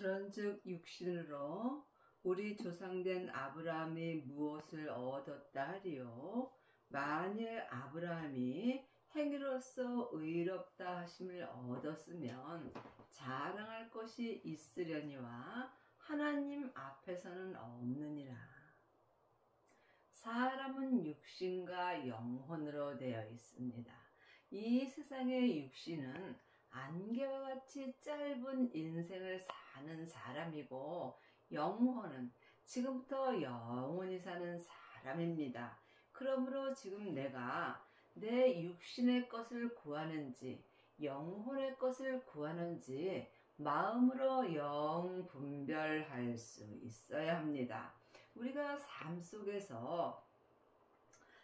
그런즉 육신으로 우리 조상된 아브라함이 무엇을 얻었다 하리요? 만일 아브라함이 행위로서 의롭다 하심을 얻었으면 자랑할 것이 있으려니와 하나님 앞에서는 없느니라. 사람은 육신과 영혼으로 되어 있습니다. 이 세상의 육신은 안개와 같이 짧은 인생을 사는 사람이고, 영혼은 지금부터 영원히 사는 사람입니다. 그러므로 지금 내가 내 육신의 것을 구하는지 영혼의 것을 구하는지 마음으로 영 분별할 수 있어야 합니다. 우리가 삶 속에서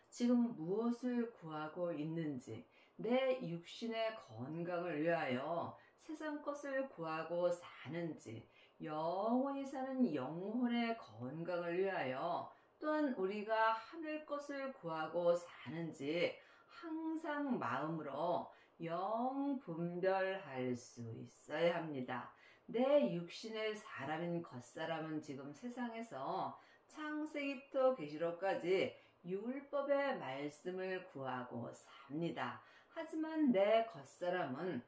지금 무엇을 구하고 있는지, 내 육신의 건강을 위하여 세상 것을 구하고 사는지, 영원히 사는 영혼의 건강을 위하여 또한 우리가 하늘 것을 구하고 사는지 항상 마음으로 영 분별할 수 있어야 합니다. 내 육신의 사람인 겉사람은 지금 세상에서 창세기부터 계시록까지 율법의 말씀을 구하고 삽니다. 하지만 내 겉사람은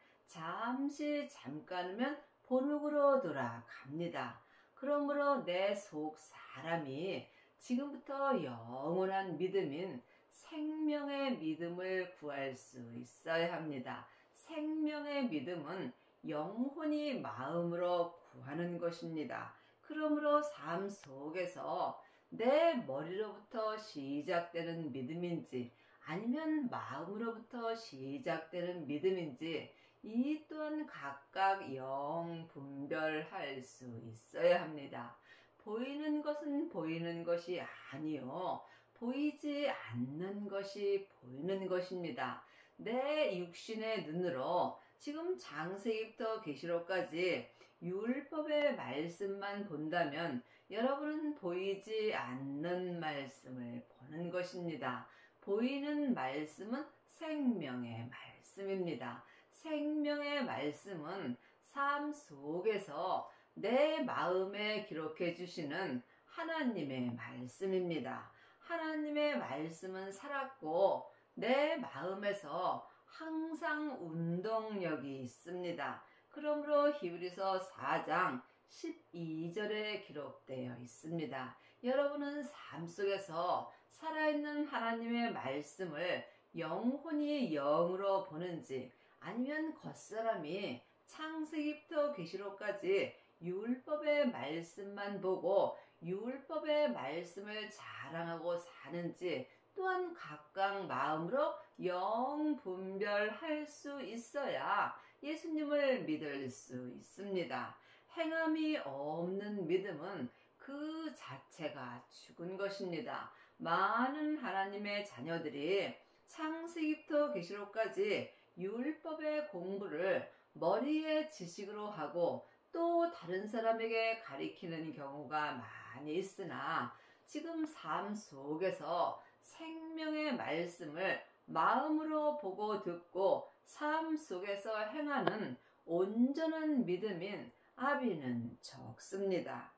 잠깐이면 본흙으로 돌아갑니다. 그러므로 내 속 사람이 지금부터 영원한 믿음인 생명의 믿음을 구할 수 있어야 합니다. 생명의 믿음은 영혼이 마음으로 구하는 것입니다. 그러므로 삶 속에서 내 머리로부터 시작되는 믿음인지 아니면 마음으로부터 시작되는 믿음인지 이 또한 각각 영 분별할 수 있어야 합니다. 보이는 것은 보이는 것이 아니요, 보이지 않는 것이 보이는 것입니다. 내 육신의 눈으로 지금 창세기부터 계시록까지 율법의 말씀만 본다면 여러분은 보이지 않는 말씀을 보는 것입니다. 보이는 말씀은 생명의 말씀입니다. 생명의 말씀은 삶 속에서 내 마음에 기록해 주시는 하나님의 말씀입니다. 하나님의 말씀은 살았고 내 마음에서 항상 운동력이 있습니다. 그러므로 히브리서 4장 12절에 기록되어 있습니다. 여러분은 삶 속에서 살아있는 하나님의 말씀을 영혼이 영으로 보는지 아니면 겉사람이 창세기부터 계시록까지 율법의 말씀만 보고 율법의 말씀을 자랑하고 사는지 또한 각각 마음으로 영 분별할 수 있어야 예수님을 믿을 수 있습니다. 행함이 없는 믿음은 그 자체가 죽은 것입니다. 많은 하나님의 자녀들이 창세기부터 계시록까지 율법의 공부를 머리의 지식으로 하고 또 다른 사람에게 가리키는 경우가 많이 있으나 지금 삶 속에서 생명의 말씀을 마음으로 보고 듣고 삶 속에서 행하는 온전한 믿음인 아비는 적습니다.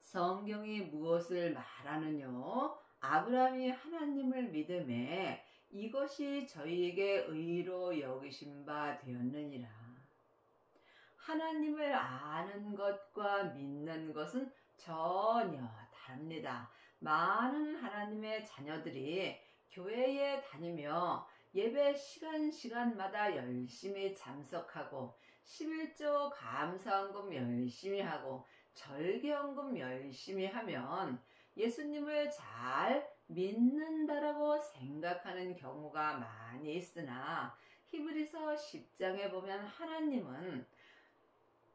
성경이 무엇을 말하느뇨? 아브라함이 하나님을 믿음에 이것이 저희에게 의로 여기신 바 되었느니라. 하나님을 아는 것과 믿는 것은 전혀 다릅니다. 많은 하나님의 자녀들이 교회에 다니며 예배 시간마다 열심히 참석하고 11조 감사헌금 열심히 하고 절개헌금 열심히 하면 예수님을 잘 믿는다라고 생각하는 경우가 많이 있으나 히브리서 10장에 보면 하나님은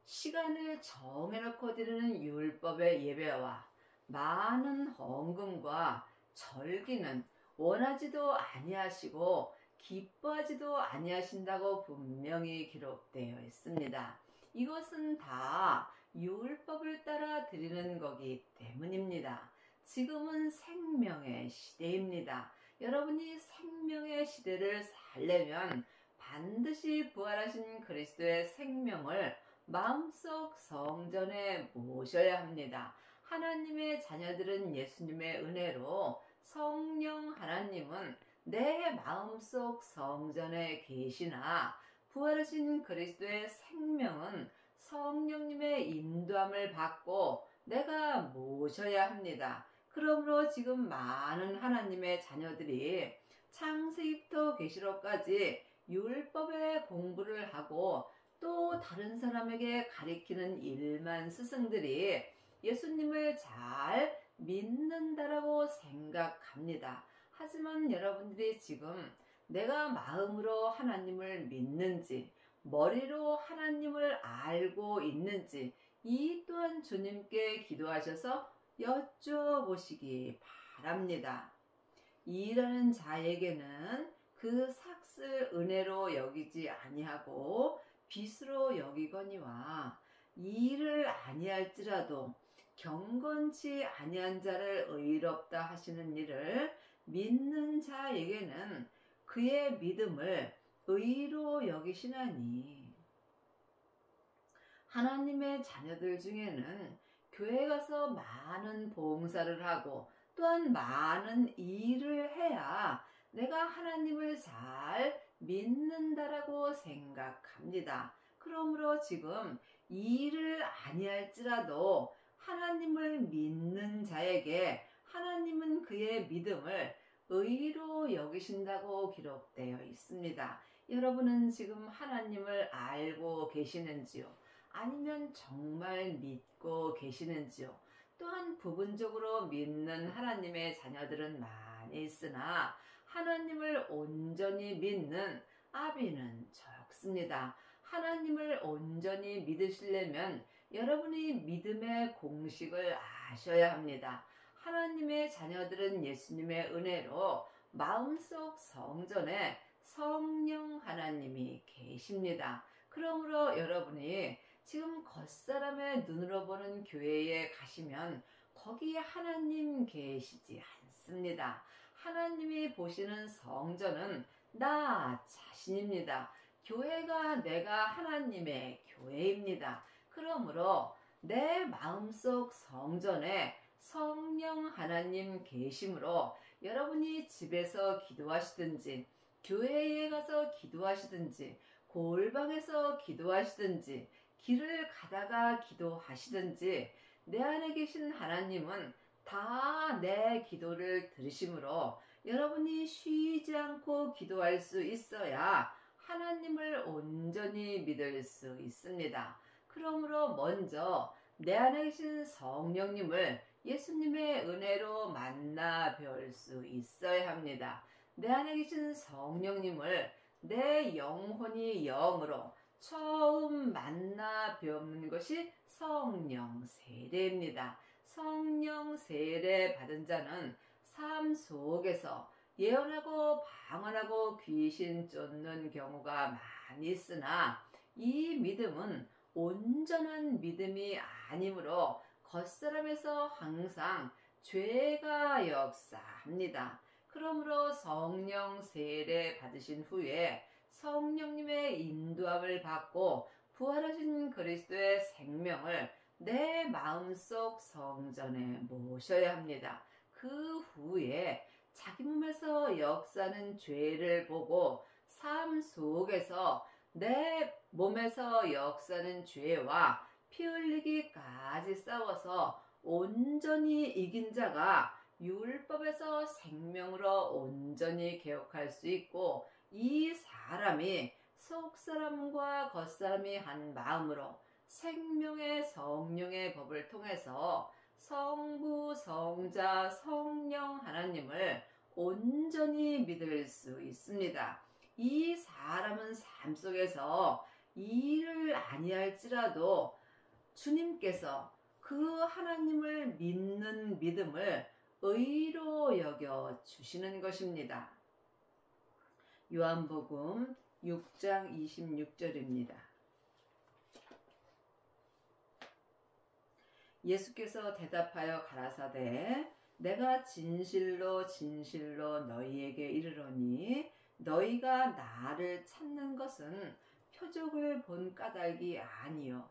시간을 정해놓고 드리는 율법의 예배와 많은 헌금과 절기는 원하지도 아니하시고 기뻐하지도 아니하신다고 분명히 기록되어 있습니다. 이것은 다 율법을 따라 드리는 거기 때문입니다. 지금은 생명의 시대입니다. 여러분이 생명의 시대를 살려면 반드시 부활하신 그리스도의 생명을 마음속 성전에 모셔야 합니다. 하나님의 자녀들은 예수님의 은혜로 성령 하나님은 내 마음속 성전에 계시나 부활하신 그리스도의 생명은 성령님의 인도함을 받고 내가 모셔야 합니다. 그러므로 지금 많은 하나님의 자녀들이 창세기부터 계시록까지 율법의 공부를 하고 또 다른 사람에게 가리키는 일만 스승들이 예수님을 잘 믿는다라고 생각합니다. 하지만 여러분들이 지금 내가 마음으로 하나님을 믿는지 머리로 하나님을 알고 있는지 이 또한 주님께 기도하셔서 여쭤보시기 바랍니다. 일하는 자에게는 그 삭을 은혜로 여기지 아니하고 빚으로 여기거니와 일을 아니할지라도 경건치 아니한 자를 의롭다 하시는 일을 믿는 자에게는 그의 믿음을 의로 여기시나니 하나님의 자녀들 중에는 교회 가서 많은 봉사를 하고 또한 많은 일을 해야 내가 하나님을 잘 믿는다라고 생각합니다. 그러므로 지금 일을 아니할지라도 하나님을 믿는 자에게 하나님은 그의 믿음을 의로 여기신다고 기록되어 있습니다. 여러분은 지금 하나님을 알고 계시는지요? 아니면 정말 믿고 계시는지요? 또한 부분적으로 믿는 하나님의 자녀들은 많이 있으나 하나님을 온전히 믿는 아비는 적습니다. 하나님을 온전히 믿으시려면 여러분이 믿음의 공식을 아셔야 합니다. 하나님의 자녀들은 예수님의 은혜로 마음속 성전에 성령 하나님이 계십니다. 그러므로 여러분이 지금 겉사람의 눈으로 보는 교회에 가시면 거기에 하나님 계시지 않습니다. 하나님이 보시는 성전은 나 자신입니다. 교회가 내가 하나님의 교회입니다. 그러므로 내 마음속 성전에 성령 하나님 계심으로 여러분이 집에서 기도하시든지 교회에 가서 기도하시든지 골방에서 기도하시든지 길을 가다가 기도하시든지 내 안에 계신 하나님은 다 내 기도를 들으심으로 여러분이 쉬지 않고 기도할 수 있어야 하나님을 온전히 믿을 수 있습니다. 그러므로 먼저 내 안에 계신 성령님을 예수님의 은혜로 만나 뵐 수 있어야 합니다. 내 안에 계신 성령님을 내 영혼이 영으로 처음 만나 뵙는 것이 성령 세례입니다. 성령 세례 받은 자는 삶 속에서 예언하고 방언하고 귀신 쫓는 경우가 많이 있으나 이 믿음은 온전한 믿음이 아니므로 겉사람에서 항상 죄가 역사합니다. 그러므로 성령 세례 받으신 후에 성령님의 인도함을 받고 부활하신 그리스도의 생명을 내 마음속 성전에 모셔야 합니다. 그 후에 자기 몸에서 역사하는 죄를 보고 삶 속에서 내 몸에서 역사하는 죄와 피 흘리기까지 싸워서 온전히 이긴 자가 율법에서 생명으로 온전히 개혁할 수 있고 이 사람이 속사람과 겉사람이 한 마음으로 생명의 성령의 법을 통해서 성부, 성자, 성령 하나님을 온전히 믿을 수 있습니다. 이 사람은 삶 속에서 일을 아니할지라도 주님께서 그 하나님을 믿는 믿음을 의로 여겨 주시는 것입니다. 요한복음 6장 26절입니다. 예수께서 대답하여 가라사대 내가 진실로 진실로 너희에게 이르노니 너희가 나를 찾는 것은 표적을 본 까닭이 아니요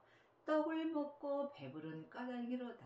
떡을 먹고 배부른 까닭이로다.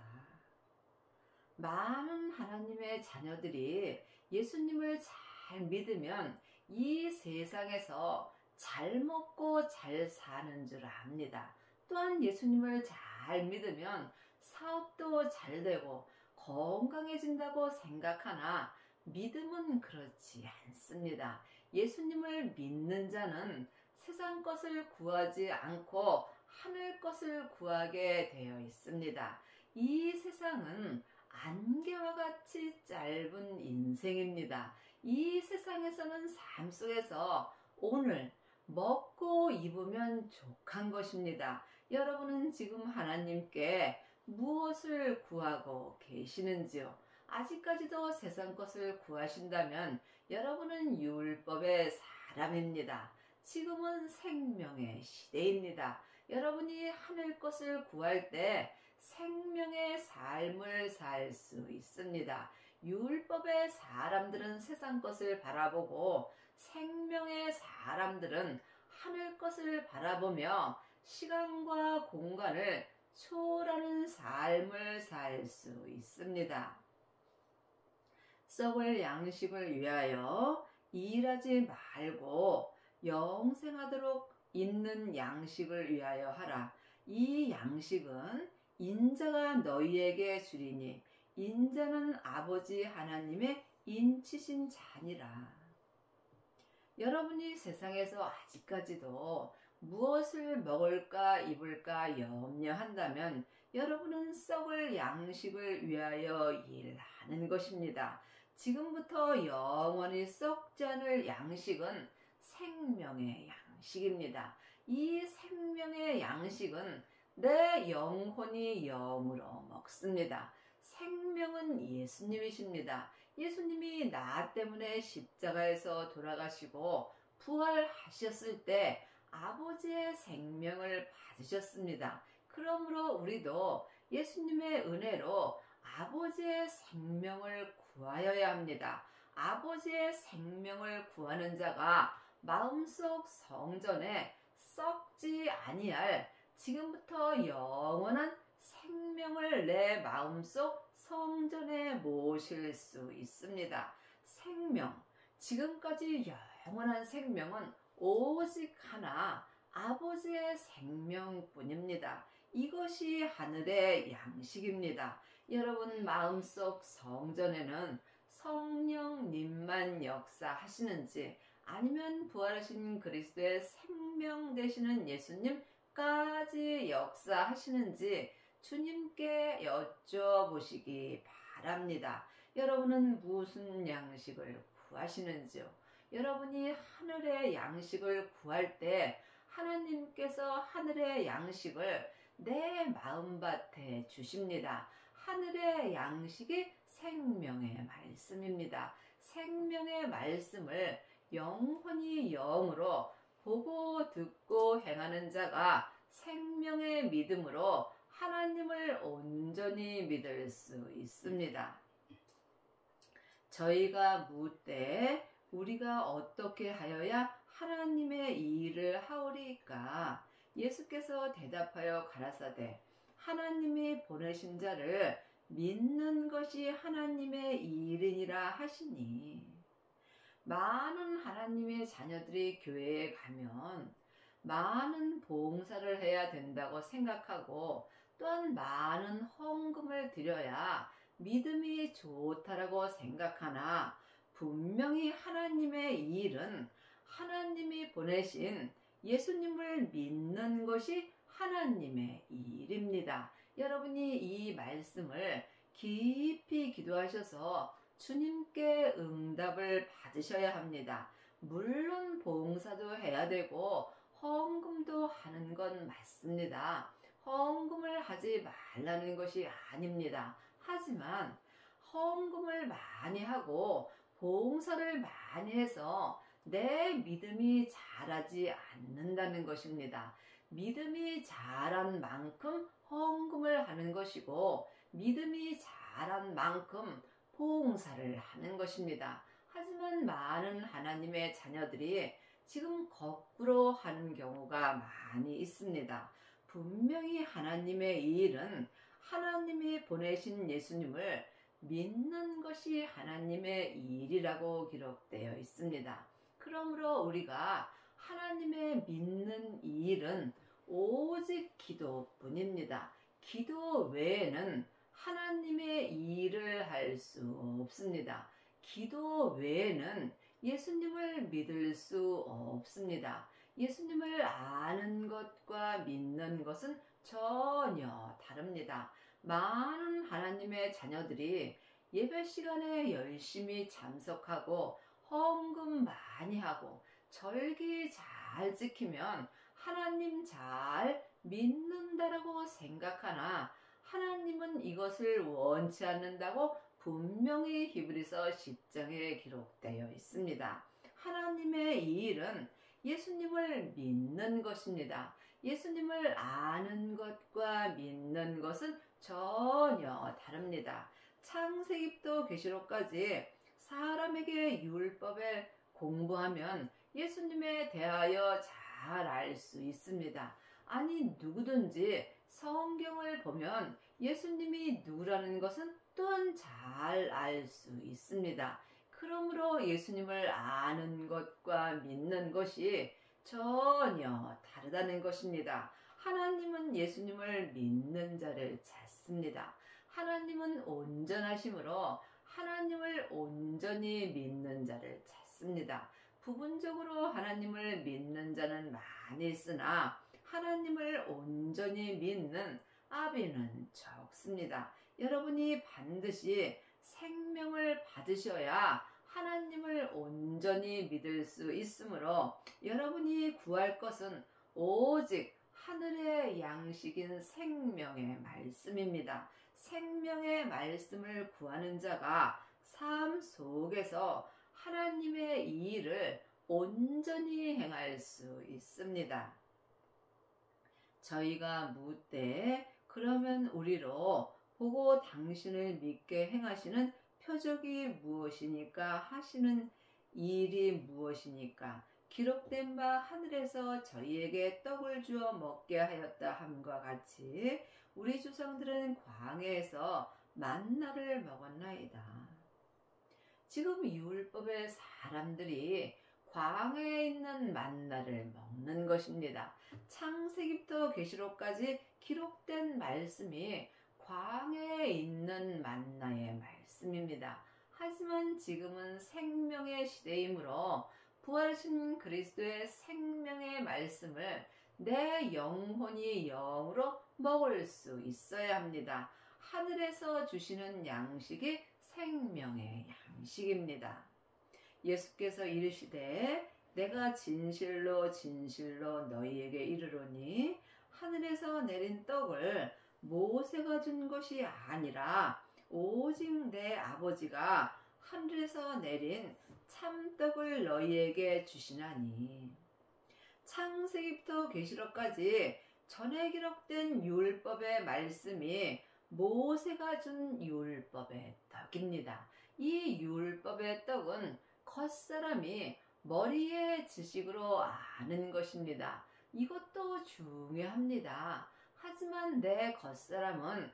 많은 하나님의 자녀들이 예수님을 잘 믿으면 이 세상에서 잘 먹고 잘 사는 줄 압니다. 또한 예수님을 잘 믿으면 사업도 잘 되고 건강해진다고 생각하나 믿음은 그렇지 않습니다. 예수님을 믿는 자는 세상 것을 구하지 않고 하늘 것을 구하게 되어 있습니다. 이 세상은 안개와 같이 짧은 인생입니다. 이 세상에서는 삶 속에서 오늘 먹고 입으면 족한 것입니다. 여러분은 지금 하나님께 무엇을 구하고 계시는지요? 아직까지도 세상 것을 구하신다면 여러분은 율법의 사람입니다. 지금은 생명의 시대입니다. 여러분이 하늘 것을 구할 때 생명의 삶을 살 수 있습니다. 율법의 사람들은 세상 것을 바라보고 생명의 사람들은 하늘 것을 바라보며 시간과 공간을 초월하는 삶을 살 수 있습니다. 썩을 양식을 위하여 일하지 말고 영생하도록 있는 양식을 위하여 하라. 이 양식은 인자가 너희에게 주리니 인자는 아버지 하나님의 인치신 자니라. 여러분이 세상에서 아직까지도 무엇을 먹을까 입을까 염려한다면 여러분은 썩을 양식을 위하여 일하는 것입니다. 지금부터 영원히 썩지 않을 양식은 생명의 양식입니다. 이 생명의 양식은 내 영혼이 영으로 먹습니다. 생명은 예수님이십니다. 예수님이 나 때문에 십자가에서 돌아가시고 부활하셨을 때 아버지의 생명을 받으셨습니다. 그러므로 우리도 예수님의 은혜로 아버지의 생명을 구하여야 합니다. 아버지의 생명을 구하는 자가 마음속 성전에 썩지 아니할 지금부터 영원한 생명을 내 마음속 성전에 모실 수 있습니다. 생명, 지금까지 영원한 생명은 오직 하나 아버지의 생명뿐입니다. 이것이 하늘의 양식입니다. 여러분 마음속 성전에는 성령님만 역사하시는지 아니면 부활하신 그리스도의 생명 되시는 예수님까지 역사하시는지 주님께 여쭤보시기 바랍니다. 여러분은 무슨 양식을 구하시는지요? 여러분이 하늘의 양식을 구할 때 하나님께서 하늘의 양식을 내 마음밭에 주십니다. 하늘의 양식이 생명의 말씀입니다. 생명의 말씀을 영혼이 영으로 보고 듣고 행하는 자가 생명의 믿음으로 하나님을 온전히 믿을 수 있습니다. 저희가 묻되 우리가 어떻게 하여야 하나님의 일을 하오리까? 예수께서 대답하여 가라사대 하나님이 보내신 자를 믿는 것이 하나님의 일이니라 하시니 많은 하나님의 자녀들이 교회에 가면 많은 봉사를 해야 된다고 생각하고 또한 많은 헌금을 드려야 믿음이 좋다라고 생각하나 분명히 하나님의 일은 하나님이 보내신 예수님을 믿는 것이 하나님의 일입니다. 여러분이 이 말씀을 깊이 기도하셔서 주님께 응답을 받으셔야 합니다. 물론 봉사도 해야 되고 헌금도 하는 건 맞습니다. 헌금을 하지 말라는 것이 아닙니다. 하지만 헌금을 많이 하고 봉사를 많이 해서 내 믿음이 자라지 않는다는 것입니다. 믿음이 자란 만큼 헌금을 하는 것이고 믿음이 자란 만큼 봉사를 하는 것입니다. 하지만 많은 하나님의 자녀들이 지금 거꾸로 하는 경우가 많이 있습니다. 분명히 하나님의 이 일은 하나님이 보내신 예수님을 믿는 것이 하나님의 일이라고 기록되어 있습니다. 그러므로 우리가 하나님의 믿는 이 일은 오직 기도뿐입니다. 기도 외에는 하나님의 일을 할 수 없습니다. 기도 외에는 예수님을 믿을 수 없습니다. 예수님을 아는 것과 믿는 것은 전혀 다릅니다. 많은 하나님의 자녀들이 예배 시간에 열심히 참석하고 헌금 많이 하고 절기 잘 지키면 하나님 잘 믿는다라고 생각하나 하나님은 이것을 원치 않는다고 분명히 히브리서 10장에 기록되어 있습니다. 하나님의 이 일은 예수님을 믿는 것입니다. 예수님을 아는 것과 믿는 것은 전혀 다릅니다. 창세기부터 계시록까지 사람에게 율법을 공부하면 예수님에 대하여 잘 알 수 있습니다. 아니 누구든지 성경을 보면 예수님이 누구라는 것은 또한 잘 알 수 있습니다. 그러므로 예수님을 아는 것과 믿는 것이 전혀 다르다는 것입니다. 하나님은 예수님을 믿는 자를 찾습니다. 하나님은 온전하심으로 하나님을 온전히 믿는 자를 찾습니다. 부분적으로 하나님을 믿는 자는 많이 있으나 하나님을 온전히 믿는 아비는 적습니다. 여러분이 반드시 생명을 받으셔야 하나님을 온전히 믿을 수 있으므로 여러분이 구할 것은 오직 하늘의 양식인 생명의 말씀입니다. 생명의 말씀을 구하는 자가 삶 속에서 하나님의 이 일을 온전히 행할 수 있습니다. 저희가 묻되 그러면 우리로 보고 당신을 믿게 행하시는 표적이 무엇이니까 하시는 일이 무엇이니까 기록된 바 하늘에서 저희에게 떡을 주어 먹게 하였다 함과 같이 우리 조상들은 광야에서 만나를 먹었나이다. 지금 율법의 사람들이 광야에 있는 만나를 먹는 것입니다. 창세기부터 계시록까지 기록된 말씀이 광야에 있는 만나의 말씀입니다. 하지만 지금은 생명의 시대이므로 부활하신 그리스도의 생명의 말씀을 내 영혼이 영으로 먹을 수 있어야 합니다. 하늘에서 주시는 양식이 생명의 양식입니다. 예수께서 이르시되 내가 진실로 진실로 너희에게 이르노니 하늘에서 내린 떡을 모세가 준 것이 아니라 오직 내 아버지가 하늘에서 내린 참떡을 너희에게 주시나니. 창세기부터 계시록까지 전에 기록된 율법의 말씀이 모세가 준 율법의 떡입니다. 이 율법의 떡은 겉사람이 머리의 지식으로 아는 것입니다. 이것도 중요합니다. 하지만 내 겉사람은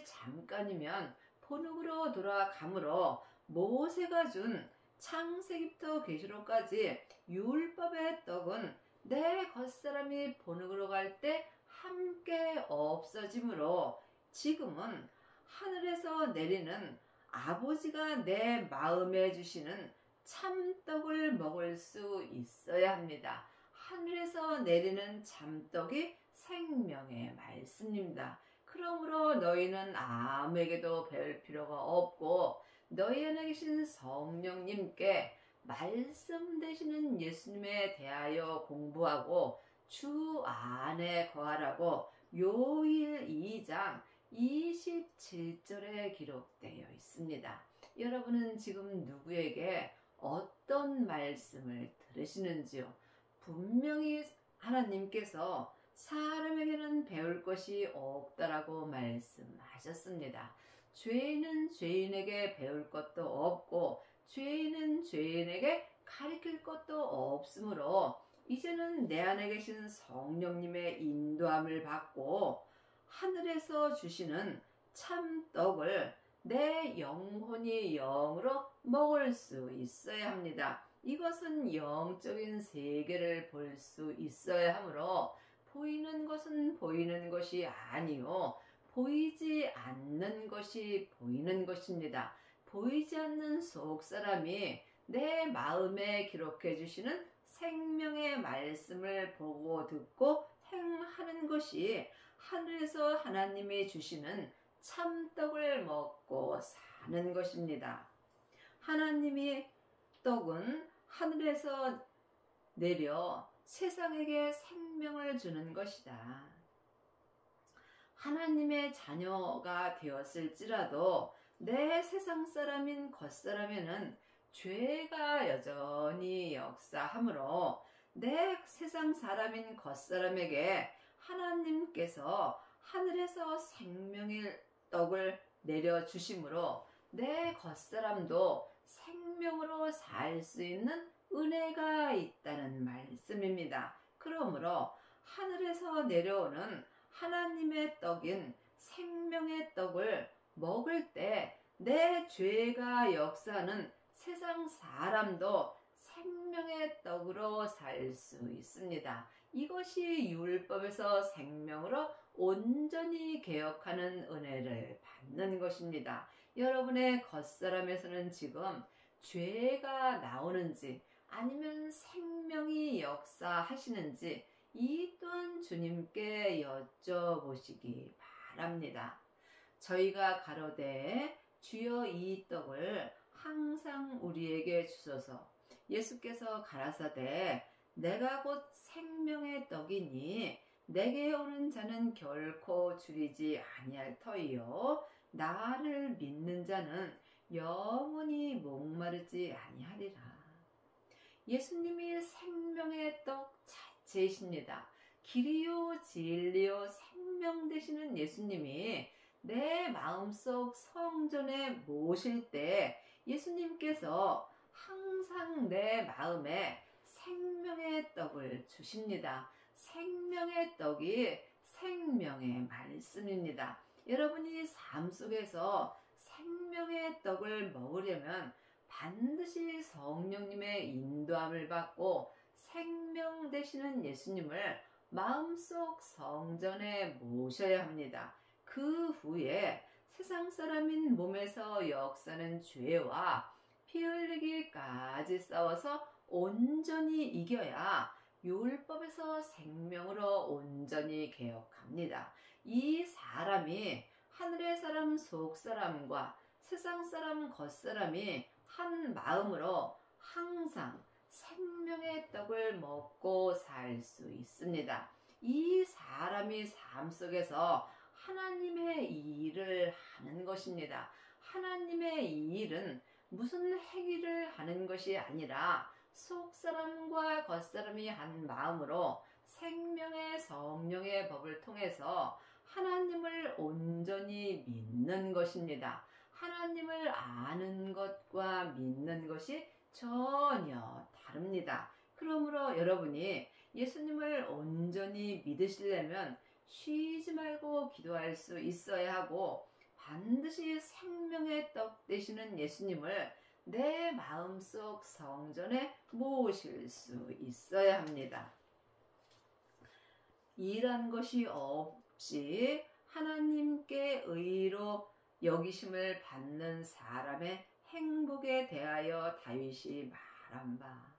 잠깐이면 본흙으로 돌아가므로 모세가 준 창세기부터 계시록까지 율법의 떡은 내 겉사람이 본흙으로 갈 때 함께 없어지므로 지금은 하늘에서 내리는 아버지가 내 마음에 주시는 참떡을 먹을 수 있어야 합니다. 하늘에서 내리는 참떡이 생명의 말씀입니다. 그러므로 너희는 아무에게도 배울 필요가 없고 너희 안에 계신 성령님께 말씀 되시는 예수님에 대하여 공부하고 주 안에 거하라고 요일 2장 27절에 기록되어 있습니다. 여러분은 지금 누구에게 어떤 말씀을 들으시는지요? 분명히 하나님께서 사람에게는 배울 것이 없다라고 말씀하셨습니다. 죄인은 죄인에게 배울 것도 없고 죄인은 죄인에게 가르칠 것도 없으므로 이제는 내 안에 계신 성령님의 인도함을 받고 하늘에서 주시는 참 떡을 내 영혼이 영으로 먹을 수 있어야 합니다. 이것은 영적인 세계를 볼 수 있어야 하므로 보이는 것은 보이는 것이 아니요 보이지 않는 것이 보이는 것입니다. 보이지 않는 속사람이 내 마음에 기록해 주시는 생명의 말씀을 보고 듣고 행하는 것이 하늘에서 하나님이 주시는 참떡을 먹고 사는 것입니다. 하나님의 떡은 하늘에서 내려 세상에게 생명을 주는 것이다. 하나님의 자녀가 되었을지라도 내 세상 사람인 겉사람에는 죄가 여전히 역사하므로 내 세상 사람인 겉사람에게 하나님께서 하늘에서 생명의 떡을 내려주심으로 내 겉사람도 생명으로 살 수 있는 은혜가 있다는 말씀입니다. 그러므로 하늘에서 내려오는 하나님의 떡인 생명의 떡을 먹을 때 내 죄가 역사하는 세상 사람도 생명의 떡으로 살 수 있습니다. 이것이 율법에서 생명으로 온전히 개혁하는 은혜를 받는 것입니다. 여러분의 겉사람에서는 지금 죄가 나오는지 아니면 생명이 역사하시는지 이 또한 주님께 여쭤보시기 바랍니다. 저희가 가로되 주여 이 떡을 항상 우리에게 주소서. 예수께서 가라사대 내가 곧 생명의 떡이니 내게 오는 자는 결코 줄이지 아니할 터이요 나를 믿는 자는 영원히 목마르지 아니하리라. 예수님이 생명의 떡 자체이십니다. 길이요 진리요 생명 되시는 예수님이 내 마음속 성전에 모실 때 예수님께서 항상 내 마음에 생명의 떡을 주십니다. 생명의 떡이 생명의 말씀입니다. 여러분이 삶 속에서 생명의 떡을 먹으려면 반드시 성령님의 인도함을 받고 생명 되시는 예수님을 마음속 성전에 모셔야 합니다. 그 후에 세상 사람인 몸에서 역사는 죄와 피 흘리기까지 싸워서 온전히 이겨야 율법에서 생명으로 온전히 개혁합니다. 이 사람이 하늘의 사람 속 사람과 세상 사람 겉 사람이 한 마음으로 항상 생명의 떡을 먹고 살 수 있습니다. 이 사람이 삶 속에서 하나님의 일을 하는 것입니다. 하나님의 일은 무슨 행위를 하는 것이 아니라 속사람과 겉사람이 한 마음으로 생명의 성령의 법을 통해서 하나님을 온전히 믿는 것입니다. 하나님을 아는 것과 믿는 것이 전혀 다릅니다. 그러므로 여러분이 예수님을 온전히 믿으시려면 쉬지 말고 기도할 수 있어야 하고 반드시 생명의 떡 되시는 예수님을 내 마음속 성전에 모실 수 있어야 합니다. 일한 것이 없이 하나님께 의로 여기심을 받는 사람의 행복에 대하여 다윗이 말한 바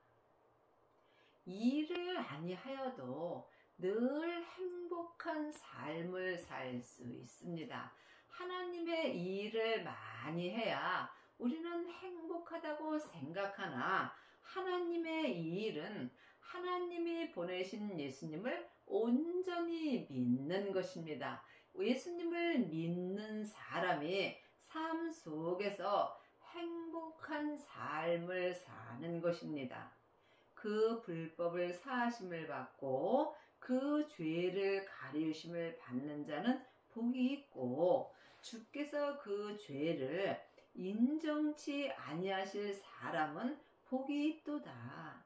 일을 아니하여도 늘 행복한 삶을 살 수 있습니다. 하나님의 일을 많이 해야 우리는 행복하다고 생각하나 하나님의 일은 하나님이 보내신 예수님을 온전히 믿는 것입니다. 예수님을 믿는 사람이 삶 속에서 행복한 삶을 사는 것입니다. 그 불법을 사하심을 받고 그 죄를 가리우심을 받는 자는 복이 있고 주께서 그 죄를 인정치 아니하실 사람은 복이 있도다.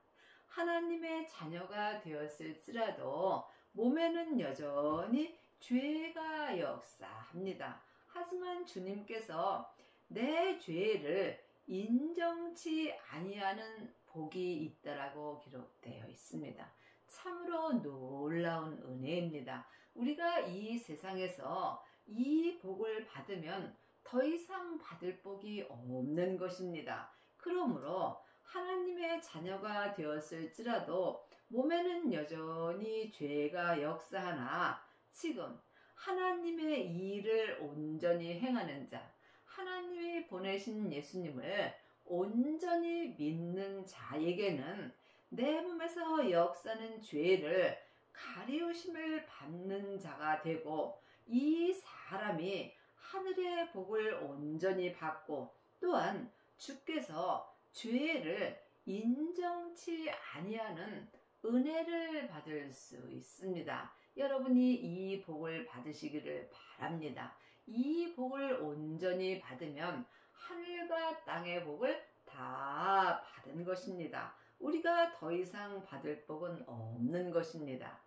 하나님의 자녀가 되었을지라도 몸에는 여전히 죄가 역사합니다. 하지만 주님께서 내 죄를 인정치 아니하는 복이 있다라고 기록되어 있습니다. 참으로 놀라운 은혜입니다. 우리가 이 세상에서 이 복을 받으면 더 이상 받을 복이 없는 것입니다. 그러므로 하나님의 자녀가 되었을지라도 몸에는 여전히 죄가 역사하나 지금 하나님의 일을 온전히 행하는 자, 하나님이 보내신 예수님을 온전히 믿는 자에게는 내 몸에서 역사하는 죄를 가리우심을 받는 자가 되고, 이 사람이 하늘의 복을 온전히 받고 또한 주께서 죄를 인정치 아니하는 은혜를 받을 수 있습니다. 여러분이 이 복을 받으시기를 바랍니다. 이 복을 온전히 받으면 하늘과 땅의 복을 다 받은 것입니다. 우리가 더 이상 받을 복은 없는 것입니다.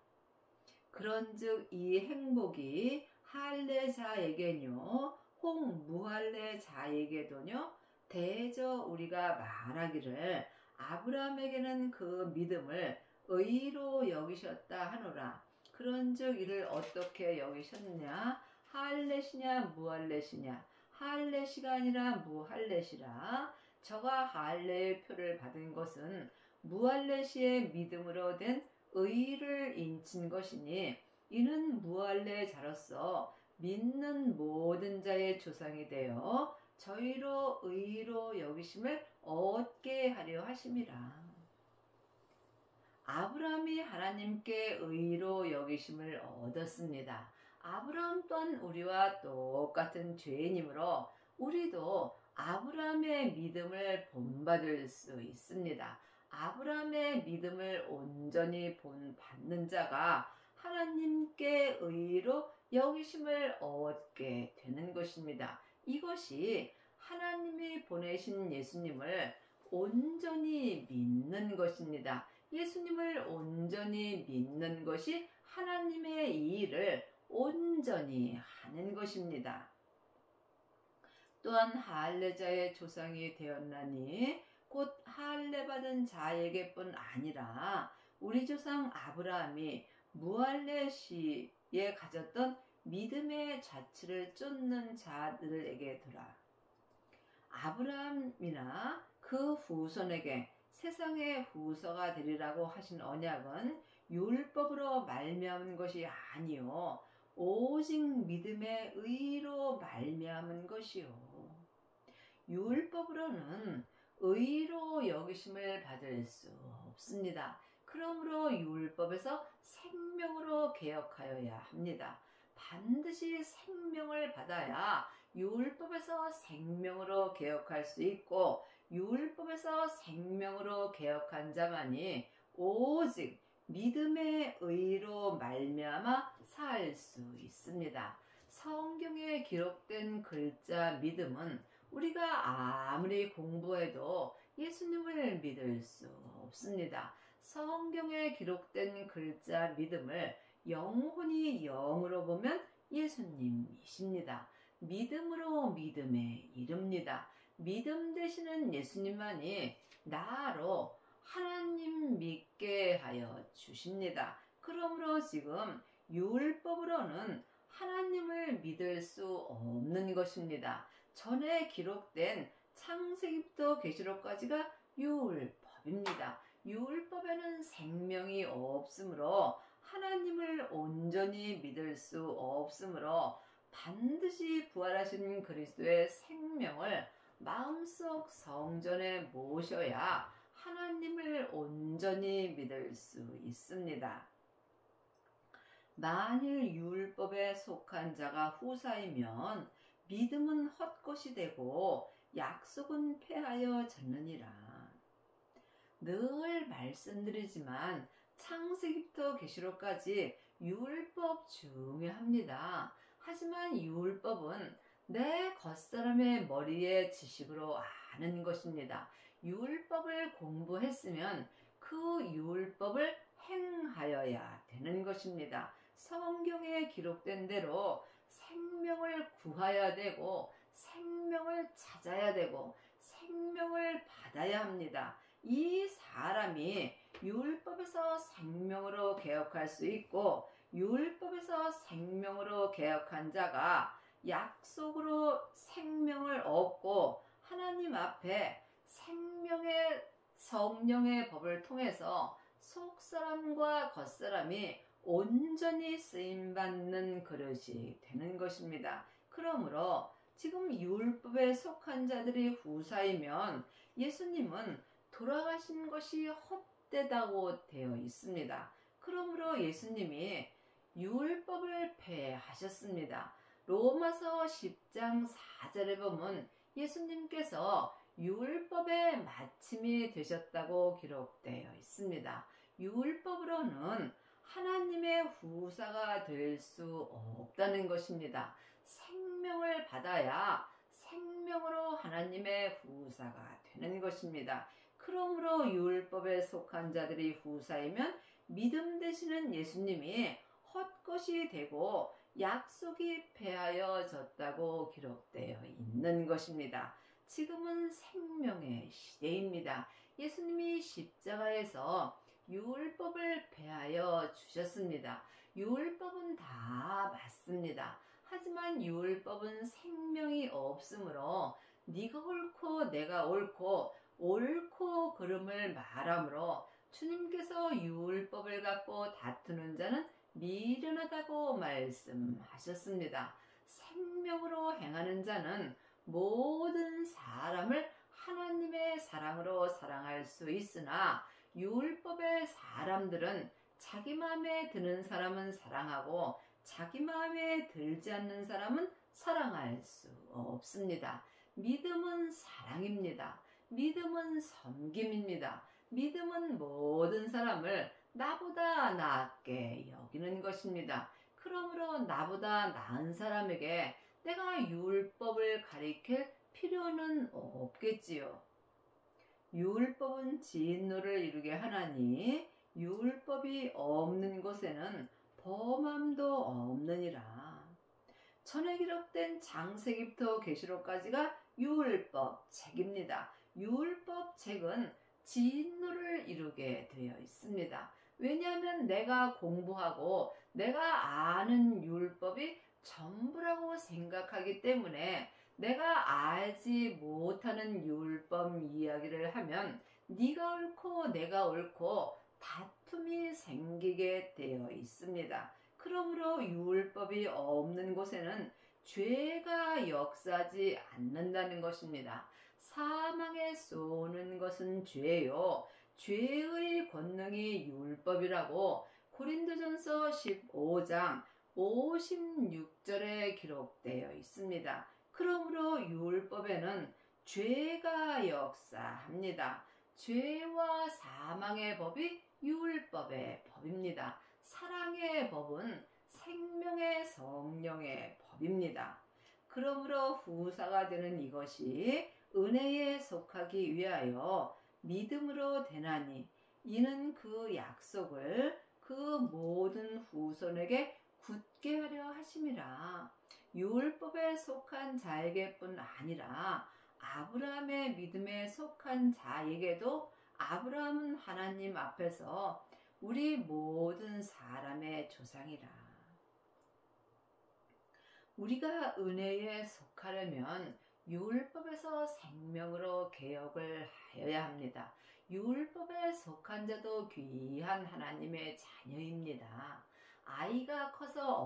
그런즉 이 행복이 할례자에게뇨 혹 무할례자에게도뇨 대저 우리가 말하기를 아브라함에게는 그 믿음을 의로 여기셨다 하노라. 그런즉 이를 어떻게 여기셨냐? 할례시냐 무할례시냐? 할례시가 아니라 무할례시라. 저가 할례의 표를 받은 것은 무할례시의 믿음으로 된 의를 인친 것이니, 이는 무할례자로서 믿는 모든 자의 조상이 되어 저희로 의로 여기심을 얻게 하려 하심이라. 아브라함이 하나님께 의로 여기심을 얻었습니다. 아브라함 또한 우리와 똑같은 죄인이므로 우리도 아브라함의 믿음을 본받을 수 있습니다. 아브라함의 믿음을 온전히 본받는 자가 하나님께 의로 여기심을 얻게 되는 것입니다. 이것이 하나님이 보내신 예수님을 온전히 믿는 것입니다. 예수님을 온전히 믿는 것이 하나님의 일을 온전히 하는 것입니다. 또한 할례자의 조상이 되었나니 곧 할례받은 자에게뿐 아니라 우리 조상 아브라함이 무할례 시에 가졌던 믿음의 자취를 쫓는 자들에게더라. 아브라함이나 그 후손에게 세상의 후서가 되리라고 하신 언약은 율법으로 말미암은 것이 아니요 오직 믿음의 의로 말미암은 것이요. 율법으로는 의로 여기심을 받을 수 없습니다. 그러므로 율법에서 생명으로 개혁하여야 합니다. 반드시 생명을 받아야 율법에서 생명으로 개혁할 수 있고, 율법에서 생명으로 개혁한 자만이 오직 믿음의 의로 말미암아 살 수 있습니다. 성경에 기록된 글자 믿음은 우리가 아무리 공부해도 예수님을 믿을 수 없습니다. 성경에 기록된 글자 믿음을 영혼이 영으로 보면 예수님이십니다. 믿음으로 믿음에 이릅니다. 믿음 되시는 예수님만이 나로 하나님 믿게 하여 주십니다. 그러므로 지금 율법으로는 하나님을 믿을 수 없는 것입니다. 전에 기록된 창세기부터 계시록까지가 율법입니다. 율법에는 생명이 없으므로 하나님을 온전히 믿을 수 없으므로 반드시 부활하신 그리스도의 생명을 마음속 성전에 모셔야 하나님을 온전히 믿을 수 있습니다. 만일 율법에 속한 자가 후사이면 믿음은 헛것이 되고 약속은 패하여 졌느니라. 늘 말씀드리지만 창세기부터 계시록까지 율법 중요합니다. 하지만 율법은 내 겉사람의 머리에 지식으로 아는 것입니다. 율법을 공부했으면 그 율법을 행하여야 되는 것입니다. 성경에 기록된 대로 생명을 구해야 되고 생명을 찾아야 되고 생명을 받아야 합니다. 이 사람이 율법에서 생명으로 개혁할 수 있고 율법에서 생명으로 개혁한 자가 약속으로 생명을 얻고 하나님 앞에 생명의 성령의 법을 통해서 속사람과 겉사람이 온전히 쓰임받는 그릇이 되는 것입니다. 그러므로 지금 율법에 속한 자들이 후사이면 예수님은 돌아가신 것이 헛되다고 되어 있습니다. 그러므로 예수님이 율법을 폐하셨습니다. 로마서 10장 4절에 보면 예수님께서 율법의 마침이 되셨다고 기록되어 있습니다. 율법으로는 하나님의 후사가 될 수 없다는 것입니다. 생명을 받아야 생명으로 하나님의 후사가 되는 것입니다. 그러므로 율법에 속한 자들이 후사이면 믿음 되시는 예수님이 헛것이 되고 약속이 폐하여졌다고 기록되어 있는 것입니다. 지금은 생명의 시대입니다. 예수님이 십자가에서 율법을 폐하여 주셨습니다. 율법은 다 맞습니다. 하지만 율법은 생명이 없으므로 네가 옳고 내가 옳고 옳고 그름을 말하므로 주님께서 율법을 갖고 다투는 자는 미련하다고 말씀하셨습니다. 생명으로 행하는 자는 모든 사람을 하나님의 사랑으로 사랑할 수 있으나 율법의 사람들은 자기 마음에 드는 사람은 사랑하고 자기 마음에 들지 않는 사람은 사랑할 수 없습니다. 믿음은 사랑입니다. 믿음은 섬김입니다. 믿음은 모든 사람을 나보다 낫게 여기는 것입니다. 그러므로 나보다 나은 사람에게 내가 율법을 가리킬 필요는 없겠지요. 율법은 진노를 이루게 하나니 율법이 없는 곳에는 범함도 없느니라. 전에 기록된 창세기부터 계시록까지가 율법 책입니다. 율법 책은 진노를 이루게 되어 있습니다. 왜냐하면 내가 공부하고 내가 아는 율법이 전부라고 생각하기 때문에 내가 알지 못하는 율법 이야기를 하면 네가 옳고 내가 옳고 다툼이 생기게 되어 있습니다. 그러므로 율법이 없는 곳에는 죄가 역사하지 않는다는 것입니다. 사망에 쏘는 것은 죄요. 죄의 권능이 율법이라고 고린도전서 15장 56절에 기록되어 있습니다. 그러므로 율법에는 죄가 역사합니다. 죄와 사망의 법이 율법의 법입니다. 사랑의 법은 생명의 성령의 법입니다. 그러므로 후사가 되는 이것이 은혜에 속하기 위하여 믿음으로 되나니 이는 그 약속을 그 모든 후손에게 굳게 하려 하심이라. 율법에 속한 자에게뿐 아니라 아브라함의 믿음에 속한 자에게도 아브라함은 하나님 앞에서 우리 모든 사람의 조상이라. 우리가 은혜에 속하려면 율법에서 생명으로 개혁을 하여야 합니다. 율법에 속한 자도 귀한 하나님의 자녀입니다. 아이가 커서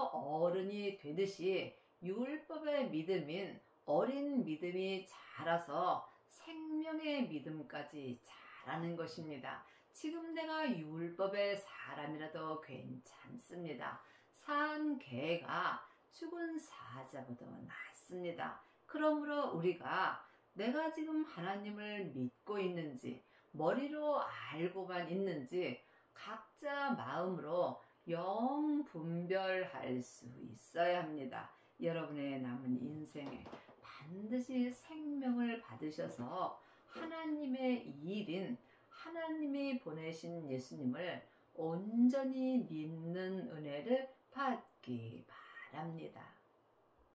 어른이 되듯이 율법의 믿음인 어린 믿음이 자라서 생명의 믿음까지 자라는 것입니다. 지금 내가 율법의 사람이라도 괜찮습니다. 산 개가 죽은 사자보다 낫습니다. 그러므로 우리가 내가 지금 하나님을 믿고 있는지 머리로 알고만 있는지 각자 마음으로 영 분별할 수 있어야 합니다. 여러분의 남은 인생에 반드시 생명을 받으셔서 하나님의 일인 하나님이 보내신 예수님을 온전히 믿는 은혜를 받기 바랍니다.